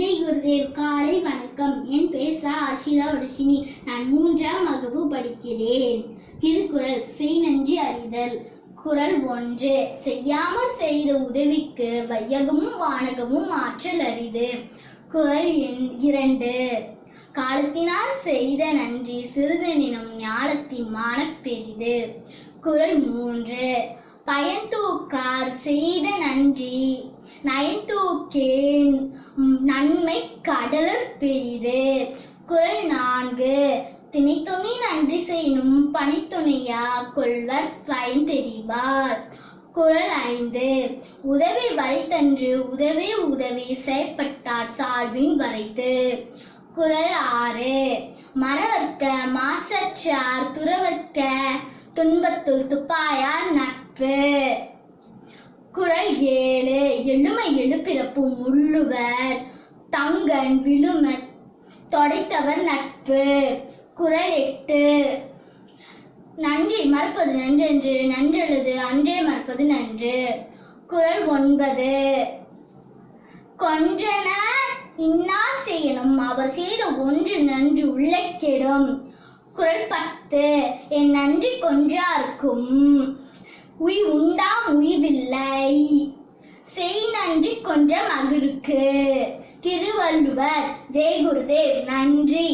ஜெய் குருதேவ். காலை வணக்கம். என் பேர் ஆஷிதா வர்ஷினி. நான் 3ஆம் வகுப்பு படிக்கிறேன். திருக்குறள். செய் நன்றி அறிதல். குறள் 1. செய்யாமல் செய்த உதவிக்கு வையகமும் வானகமும் ஆற்றல் அரிது. குறள் 2. காலத்தினால் செய்த நன்றி சிறிதெனினும் ஞாலத்தின் மானப் பெரிது. குறள் 3. பயன்தூக்கார் செய்த நன்றி நயன்தூக்கேன் நன்மை கடலர் பெரிது. குறள் 4. திணைத்துணை நன்றி செய்யணும் பணித்துணையா கொள்வர் பயன் தெரிவார். குறள் 5. உதவி வரைத்தன்று உதவி உதவி செயற்பட்டார் சால்வின் வரைத்து. குறள் 6. மறவர்க்க மாசற்றார் துறவர்க்க துன்பத்துள் துப்பாயார் நட்பு. குறள் 7. எழுமை எழுப்பிறப்பும் உள்ளுவர் தங்கன் விழும தொடைத்தவர் நட்பு. குறள் 8. நன்றி மறப்பது நன்றென்று நன்றெழுது அன்றே மறப்பது நன்று. குறள் 9. கொன்றன இன்னா செய்யணும் அவர் செய்த ஒன்று நன்று உள்ள கெடும். குறள் 10. என் நன்றி கொன்றார்க்கும் உய் உண்டாம் உய்வில்லை செய் நன்றி கொன்ற மகிழ்க்கு. திருவள்ளுவர். ஜெய் குருதேவ். நன்றி.